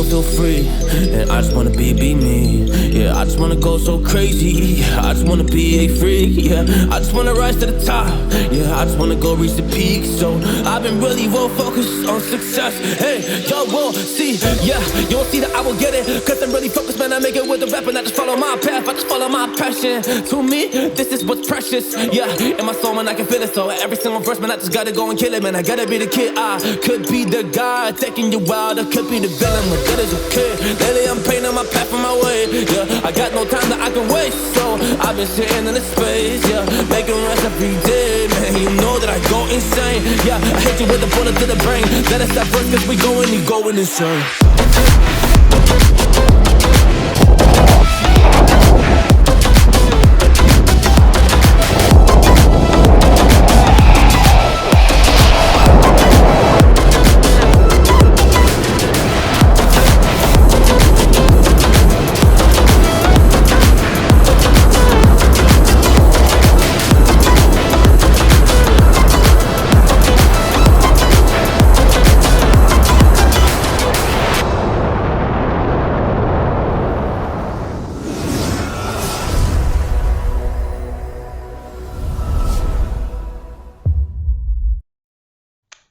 feel free. And I just wanna be me. Yeah, I just wanna go so crazy. I just wanna be a freak. Yeah, I just wanna rise to the top. Yeah, I just wanna go reach the peak. So I've been really well focused on success. Hey, y'all will see. Yeah, you won't see that I will get it. Cause I'm really focused, man. I make it with the rap and I just follow my path. I just follow my passion. To me, this is what's precious. Yeah, in my soul, man, I can feel it. So every single verse, man, I just gotta go and kill it, man. I gotta be the kid. I could be the guy taking you wild. I could be the villain, but good as a kid. Lately, I'm painting my path on my way. Yeah, I got no time that I can waste. So I've been sitting in the space. Yeah, making rest every day, man. You know that I go insane. Yeah, I hit you with a bullet to the brain. Let us stop first, cause we going insane.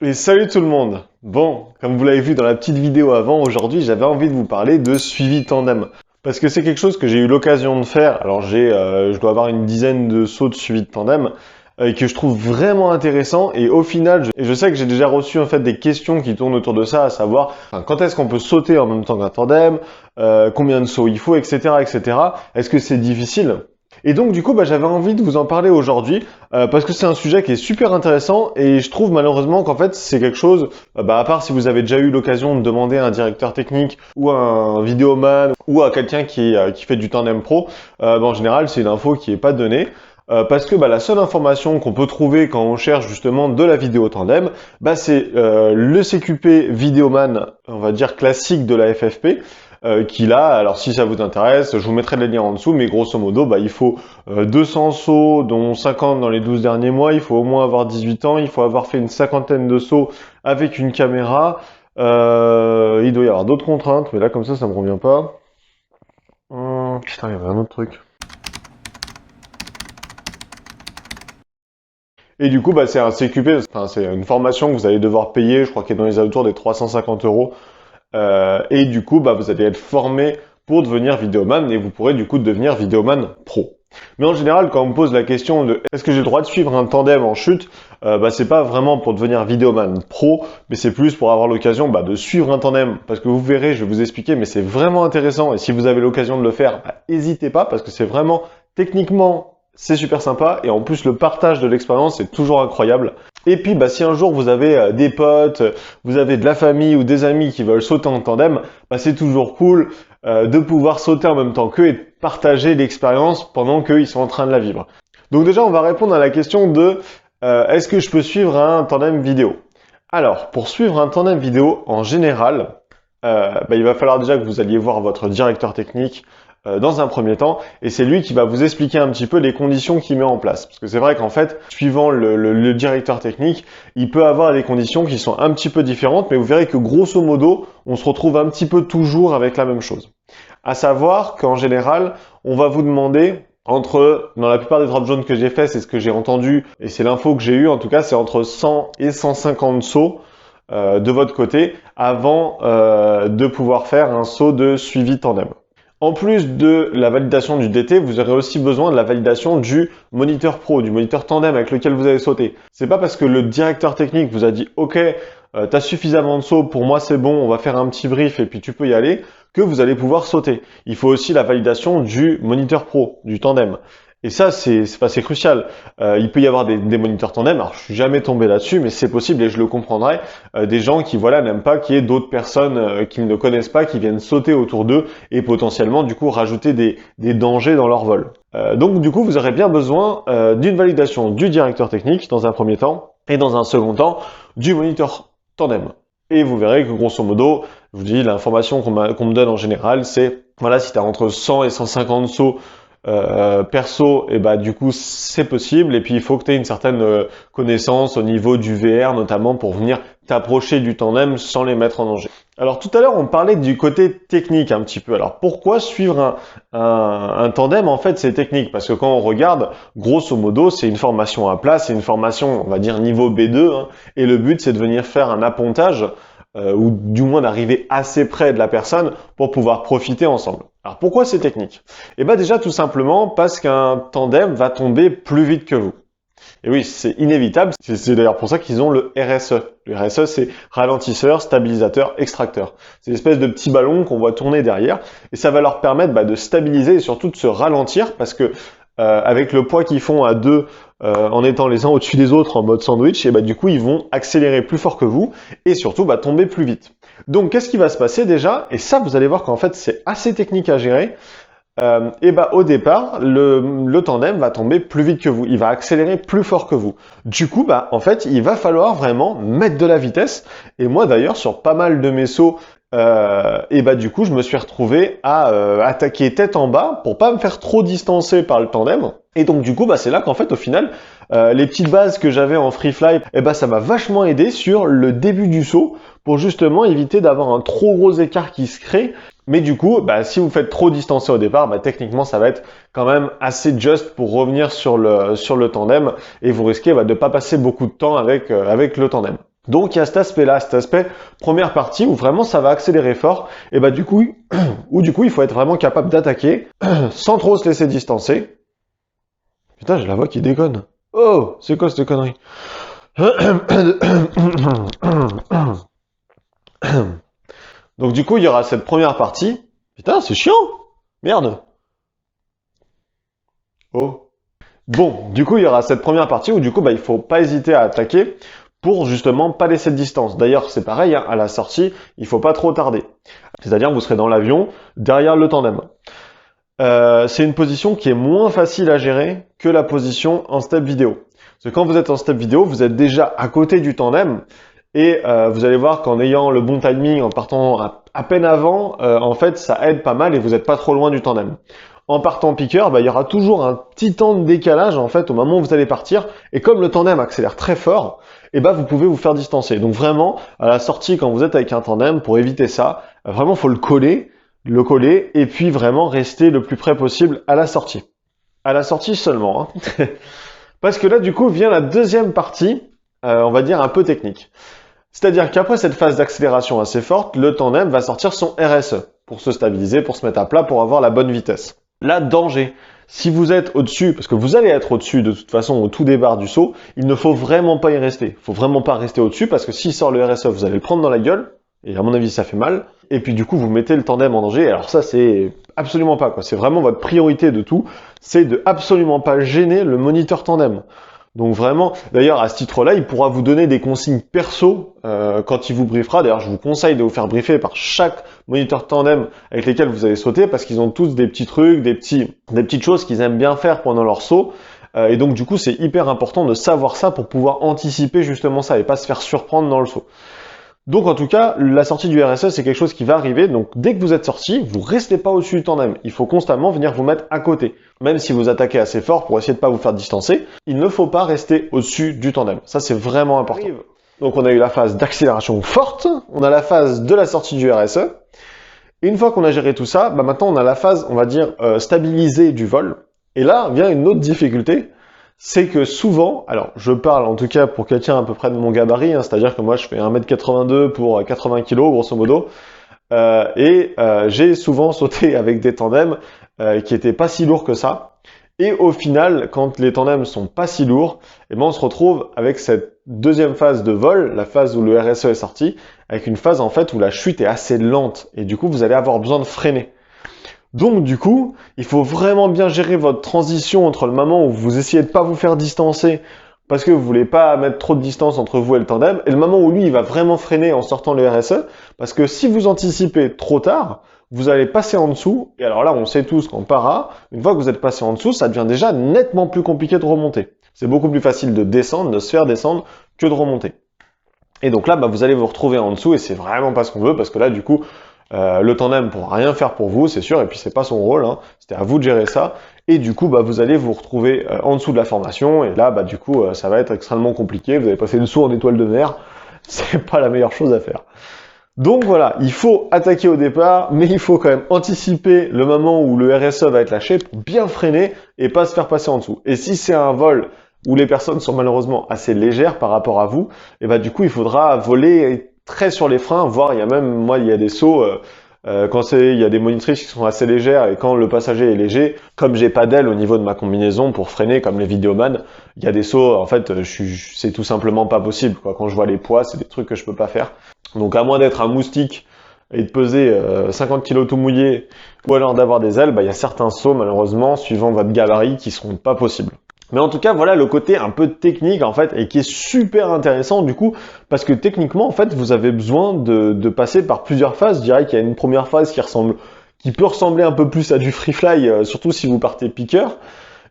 Et salut tout le monde. Bon, comme vous l'avez vu dans la petite vidéo avant, aujourd'hui j'avais envie de vous parler de suivi tandem. Parce que c'est quelque chose que j'ai eu l'occasion de faire. Alors je dois avoir une dizaine de sauts de suivi de tandem et que je trouve vraiment intéressant. Et au final, je sais que j'ai déjà reçu en fait des questions qui tournent autour de ça, à savoir quand est-ce qu'on peut sauter en même temps qu'un tandem, combien de sauts il faut, etc., etc. Est-ce que c'est difficile ? Et donc du coup j'avais envie de vous en parler aujourd'hui parce que c'est un sujet qui est super intéressant et je trouve malheureusement qu'en fait c'est quelque chose, à part si vous avez déjà eu l'occasion de demander à un directeur technique ou à un vidéoman ou à quelqu'un qui fait du tandem pro, en général c'est une info qui est pas donnée. Parce que la seule information qu'on peut trouver quand on cherche justement de la vidéo tandem, c'est le CQP Vidéoman, on va dire classique de la FFP, qu'il a. Alors si ça vous intéresse, je vous mettrai les liens en dessous, mais grosso modo, il faut 200 sauts, dont 50 dans les 12 derniers mois, il faut au moins avoir 18 ans, il faut avoir fait une cinquantaine de sauts avec une caméra, il doit y avoir d'autres contraintes, mais là comme ça me revient pas. Putain, il y avait un autre truc. Et du coup, c'est un CQP, c'est une formation que vous allez devoir payer, je crois qu'il est dans les alentours des 350 €. Et du coup, vous allez être formé pour devenir vidéoman et vous pourrez du coup devenir vidéoman pro. Mais en général, quand on me pose la question de est-ce que j'ai le droit de suivre un tandem en chute, c'est pas vraiment pour devenir vidéoman pro, mais c'est plus pour avoir l'occasion de suivre un tandem. Parce que vous verrez, je vais vous expliquer, mais c'est vraiment intéressant. Et si vous avez l'occasion de le faire, n'hésitez pas parce que c'est vraiment techniquement c'est super sympa et en plus le partage de l'expérience est toujours incroyable. Et puis si un jour vous avez des potes, vous avez de la famille ou des amis qui veulent sauter en tandem, c'est toujours cool de pouvoir sauter en même temps qu'eux et de partager l'expérience pendant qu'ils sont en train de la vivre. Donc déjà on va répondre à la question de est-ce que je peux suivre un tandem vidéo? Alors pour suivre un tandem vidéo en général, il va falloir déjà que vous alliez voir votre directeur technique dans un premier temps, et c'est lui qui va vous expliquer un petit peu les conditions qu'il met en place. Parce que c'est vrai qu'en fait, suivant le directeur technique, il peut avoir des conditions qui sont un petit peu différentes, mais vous verrez que grosso modo, on se retrouve un petit peu toujours avec la même chose. À savoir qu'en général, on va vous demander dans la plupart des drop zones que j'ai fait, c'est ce que j'ai entendu, et c'est l'info que j'ai eue, en tout cas, c'est entre 100 et 150 sauts de votre côté, avant de pouvoir faire un saut de suivi tandem. En plus de la validation du DT, vous aurez aussi besoin de la validation du moniteur pro, du moniteur tandem avec lequel vous avez sauté. C'est pas parce que le directeur technique vous a dit « Ok, t'as suffisamment de sauts, pour moi c'est bon, on va faire un petit brief et puis tu peux y aller », que vous allez pouvoir sauter. Il faut aussi la validation du moniteur pro, du tandem. Et ça, c'est crucial. Il peut y avoir des moniteurs tandem. Alors, je suis jamais tombé là-dessus, mais c'est possible et je le comprendrai. Des gens qui, n'aiment pas qu'il y ait d'autres personnes qu'ils ne connaissent pas qui viennent sauter autour d'eux et potentiellement, du coup, rajouter des dangers dans leur vol. Donc, du coup, vous aurez bien besoin d'une validation du directeur technique dans un premier temps et dans un second temps du moniteur tandem. Et vous verrez que, grosso modo, je vous dis, l'information qu'on me donne en général, c'est, si tu as entre 100 et 150 sauts perso, et du coup c'est possible, et puis il faut que tu aies une certaine connaissance au niveau du VR notamment pour venir t'approcher du tandem sans les mettre en danger. Alors tout à l'heure, on parlait du côté technique un petit peu. Alors pourquoi suivre un tandem? En fait, c'est technique parce que quand on regarde, grosso modo, c'est une formation à plat, c'est une formation, on va dire niveau B2, hein, et le but, c'est de venir faire un appontage ou du moins d'arriver assez près de la personne pour pouvoir profiter ensemble. Alors pourquoi c'est technique? Eh bien déjà tout simplement parce qu'un tandem va tomber plus vite que vous. Et oui, c'est inévitable. C'est d'ailleurs pour ça qu'ils ont le RSE. Le RSE, c'est ralentisseur, stabilisateur, extracteur. C'est une espèce de petit ballon qu'on voit tourner derrière. Et ça va leur permettre de stabiliser et surtout de se ralentir parce que avec le poids qu'ils font à deux en étant les uns au-dessus des autres en mode sandwich, et du coup, ils vont accélérer plus fort que vous et surtout tomber plus vite. Donc, qu'est-ce qui va se passer déjà? Et ça, vous allez voir qu'en fait, c'est assez technique à gérer. Au départ, le tandem va tomber plus vite que vous, il va accélérer plus fort que vous. Du coup, en fait, il va falloir vraiment mettre de la vitesse. Et moi, d'ailleurs, sur pas mal de mes sauts, du coup, je me suis retrouvé à attaquer tête en bas pour pas me faire trop distancer par le tandem. Et donc, du coup, c'est là qu'en fait, au final, les petites bases que j'avais en free fly, ça m'a vachement aidé sur le début du saut pour justement éviter d'avoir un trop gros écart qui se crée. Mais du coup, si vous faites trop distancer au départ, techniquement, ça va être quand même assez juste pour revenir sur le tandem et vous risquez de ne pas passer beaucoup de temps avec le tandem. Donc, il y a cet aspect-là, cet aspect première partie où vraiment ça va accélérer fort et du coup, il faut être vraiment capable d'attaquer sans trop se laisser distancer. Putain, j'ai la voix qui déconne. Oh, c'est quoi cette connerie? Donc du coup, il y aura cette première partie. Putain, c'est chiant. Merde. Oh. Bon, du coup, il y aura cette première partie où du coup, il faut pas hésiter à attaquer pour justement pas laisser de distance. D'ailleurs, c'est pareil, à la sortie, il faut pas trop tarder. C'est-à-dire, vous serez dans l'avion, derrière le tandem. C'est une position qui est moins facile à gérer que la position en step vidéo. Parce que quand vous êtes en step vidéo, vous êtes déjà à côté du tandem et vous allez voir qu'en ayant le bon timing, en partant à peine avant, en fait, ça aide pas mal et vous n'êtes pas trop loin du tandem. En partant piqueur, il y aura toujours un petit temps de décalage en fait au moment où vous allez partir. Et comme le tandem accélère très fort, vous pouvez vous faire distancer. Donc vraiment, à la sortie, quand vous êtes avec un tandem, pour éviter ça, vraiment, faut le coller et puis vraiment rester le plus près possible à la sortie. À la sortie seulement. Hein. Parce que là, du coup, vient la deuxième partie, on va dire un peu technique. C'est-à-dire qu'après cette phase d'accélération assez forte, le tandem va sortir son RSE pour se stabiliser, pour se mettre à plat, pour avoir la bonne vitesse. Là, danger. Si vous êtes au-dessus, parce que vous allez être au-dessus de toute façon au tout départ du saut, il ne faut vraiment pas y rester. Il faut vraiment pas rester au-dessus parce que s'il sort le RSE, vous allez le prendre dans la gueule. Et à mon avis, ça fait mal. Et puis du coup, vous mettez le tandem en danger. Alors ça, c'est absolument pas, quoi. C'est vraiment votre priorité de tout. C'est de absolument pas gêner le moniteur tandem. Donc vraiment, d'ailleurs, à ce titre-là, il pourra vous donner des consignes perso quand il vous briefera. D'ailleurs, je vous conseille de vous faire briefer par chaque moniteur tandem avec lesquels vous allez sauter parce qu'ils ont tous des petits trucs, des petites choses qu'ils aiment bien faire pendant leur saut. Et donc, du coup, c'est hyper important de savoir ça pour pouvoir anticiper justement ça et pas se faire surprendre dans le saut. Donc en tout cas, la sortie du RSE, c'est quelque chose qui va arriver. Donc dès que vous êtes sorti, vous restez pas au-dessus du tandem. Il faut constamment venir vous mettre à côté. Même si vous attaquez assez fort pour essayer de pas vous faire distancer, il ne faut pas rester au-dessus du tandem. Ça, c'est vraiment important. Donc on a eu la phase d'accélération forte, on a la phase de la sortie du RSE. Et une fois qu'on a géré tout ça, maintenant on a la phase, on va dire, stabilisée du vol. Et là vient une autre difficulté. C'est que souvent, alors je parle en tout cas pour quelqu'un à peu près de mon gabarit, hein, c'est-à-dire que moi je fais 1m82 pour 80 kg grosso modo, j'ai souvent sauté avec des tandems qui étaient pas si lourds que ça. Et au final, quand les tandems sont pas si lourds, on se retrouve avec cette deuxième phase de vol, la phase où le RSE est sorti, avec une phase en fait où la chute est assez lente et du coup vous allez avoir besoin de freiner. Donc du coup, il faut vraiment bien gérer votre transition entre le moment où vous essayez de pas vous faire distancer parce que vous voulez pas mettre trop de distance entre vous et le tandem et le moment où lui il va vraiment freiner en sortant le RSE parce que si vous anticipez trop tard, vous allez passer en dessous et alors là on sait tous qu'en para, une fois que vous êtes passé en dessous, ça devient déjà nettement plus compliqué de remonter. C'est beaucoup plus facile de descendre, de se faire descendre que de remonter. Et donc là, vous allez vous retrouver en dessous et c'est vraiment pas ce qu'on veut parce que là du coup, le tandem pourra rien faire pour vous, c'est sûr, et puis c'est pas son rôle, hein. C'était à vous de gérer ça, et du coup, vous allez vous retrouver en dessous de la formation, et là, du coup, ça va être extrêmement compliqué, vous allez passer le saut en étoile de mer, c'est pas la meilleure chose à faire. Donc voilà, il faut attaquer au départ, mais il faut quand même anticiper le moment où le RSE va être lâché pour bien freiner et pas se faire passer en dessous. Et si c'est un vol où les personnes sont malheureusement assez légères par rapport à vous, et bah du coup il faudra voler très sur les freins, voire il y a même, moi il y a des sauts, il y a des monitrices qui sont assez légères et quand le passager est léger, comme j'ai pas d'aile au niveau de ma combinaison pour freiner comme les vidéomans, il y a des sauts, en fait c'est tout simplement pas possible, quoi. Quand je vois les poids, c'est des trucs que je peux pas faire. Donc à moins d'être un moustique et de peser 50 kg tout mouillé, ou alors d'avoir des ailes, bah, il y a certains sauts malheureusement, suivant votre gabarit, qui seront pas possibles. Mais en tout cas, voilà le côté un peu technique en fait, et qui est super intéressant du coup, parce que techniquement en fait, vous avez besoin de passer par plusieurs phases. Je dirais qu'il y a une première phase qui peut ressembler un peu plus à du free fly, surtout si vous partez piqueur.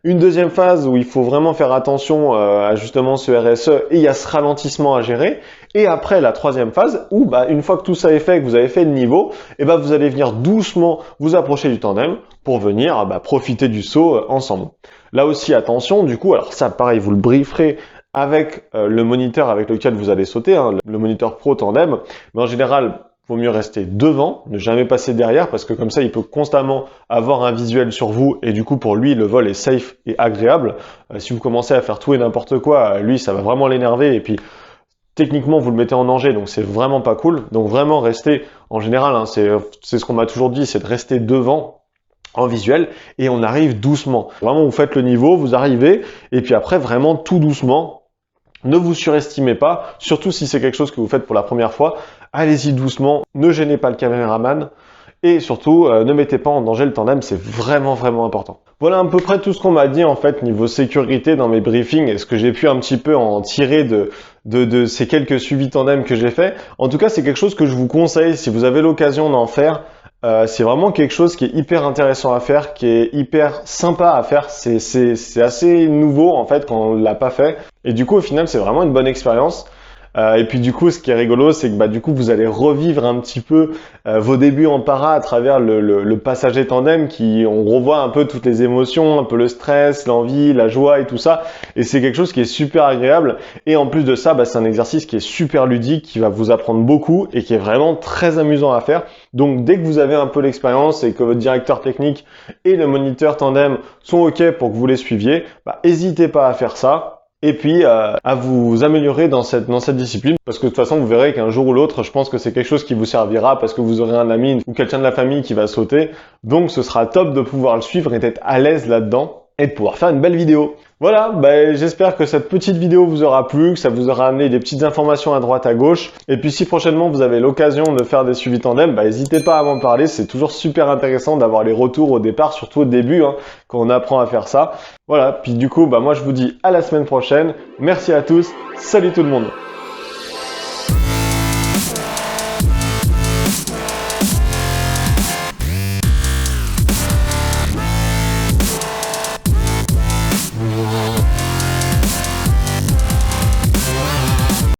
Une deuxième phase où il faut vraiment faire attention à justement ce RSE et il y a ce ralentissement à gérer. Et après la troisième phase où bah, une fois que tout ça est fait, que vous avez fait le niveau, et bah, vous allez venir doucement vous approcher du tandem pour venir profiter du saut ensemble. Là aussi attention du coup, alors ça pareil vous le brieferez avec le moniteur avec lequel vous allez sauter, hein, le moniteur pro tandem, mais en général vaut mieux rester devant, ne jamais passer derrière parce que comme ça il peut constamment avoir un visuel sur vous et du coup pour lui le vol est safe et agréable. Si vous commencez à faire tout et n'importe quoi, lui ça va vraiment l'énerver et puis techniquement vous le mettez en danger donc c'est vraiment pas cool. Donc vraiment rester en général, hein, c'est ce qu'on m'a toujours dit, c'est de rester devant en visuel et on arrive doucement. Vraiment vous faites le niveau, vous arrivez et puis après vraiment tout doucement. Ne vous surestimez pas, surtout si c'est quelque chose que vous faites pour la première fois. Allez-y doucement, ne gênez pas le caméraman et surtout ne mettez pas en danger le tandem, c'est vraiment important. Voilà à peu près tout ce qu'on m'a dit en fait niveau sécurité dans mes briefings et ce que j'ai pu un petit peu en tirer de ces quelques suivis tandem que j'ai fait. En tout cas, c'est quelque chose que je vous conseille si vous avez l'occasion d'en faire. C'est vraiment quelque chose qui est hyper intéressant à faire, qui est hyper sympa à faire. C'est assez nouveau en fait quand on l'a pas fait. Et du coup, au final, c'est vraiment une bonne expérience. Et puis du coup, ce qui est rigolo, c'est que du coup, vous allez revivre un petit peu vos débuts en para à travers le passager tandem, on revoit un peu toutes les émotions, un peu le stress, l'envie, la joie et tout ça. Et c'est quelque chose qui est super agréable. Et en plus de ça, c'est un exercice qui est super ludique, qui va vous apprendre beaucoup et qui est vraiment très amusant à faire. Donc dès que vous avez un peu l'expérience et que votre directeur technique et le moniteur tandem sont OK pour que vous les suiviez, n'hésitez pas à faire ça. Et puis à vous améliorer dans cette discipline parce que de toute façon vous verrez qu'un jour ou l'autre je pense que c'est quelque chose qui vous servira parce que vous aurez un ami ou quelqu'un de la famille qui va sauter, donc ce sera top de pouvoir le suivre et d'être à l'aise là-dedans et de pouvoir faire une belle vidéo. Voilà, j'espère que cette petite vidéo vous aura plu, que ça vous aura amené des petites informations à droite à gauche. Et puis si prochainement vous avez l'occasion de faire des suivis tandem, n'hésitez pas à m'en parler, c'est toujours super intéressant d'avoir les retours au départ, surtout au début, hein, quand on apprend à faire ça. Voilà, puis du coup, moi je vous dis à la semaine prochaine. Merci à tous, salut tout le monde.